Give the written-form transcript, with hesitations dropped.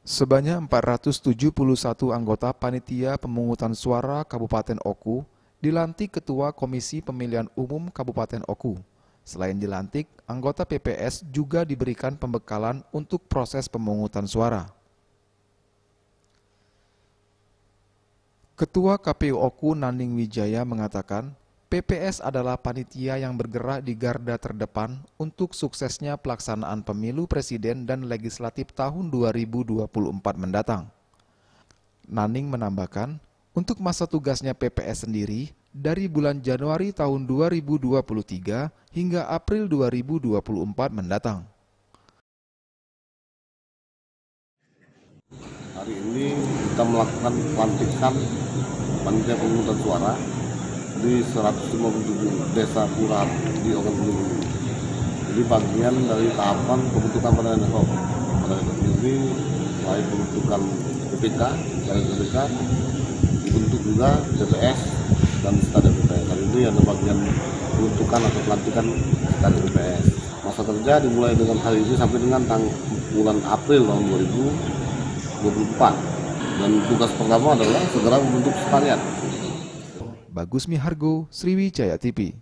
Sebanyak 471 anggota Panitia Pemungutan Suara Kabupaten Oku dilantik Ketua Komisi Pemilihan Umum Kabupaten Oku. Selain dilantik, anggota PPS juga diberikan pembekalan untuk proses pemungutan suara. Ketua KPU Oku Naning Wijaya mengatakan, PPS adalah panitia yang bergerak di garda terdepan untuk suksesnya pelaksanaan pemilu presiden dan legislatif tahun 2024 mendatang. Naning menambahkan, untuk masa tugasnya PPS sendiri, dari bulan Januari tahun 2023 hingga April 2024 mendatang. Hari ini kita melakukan pelantikan panitia pemungutan suara di 157 desa kelurahan di Ogan Pemilu. Jadi bagian dari tahapan pembentukan pada sendiri, selain pembentukan PPK, dibentuk juga TPS dan stadion PPS. Hari ini ada bagian pembentukan atau pelantikan stadion PPS. Masa kerja dimulai dengan hari ini sampai dengan bulan April tahun 2024. Dan tugas pertama adalah segera membentuk sekalian. Bagus Mihargo, Sriwijaya TV.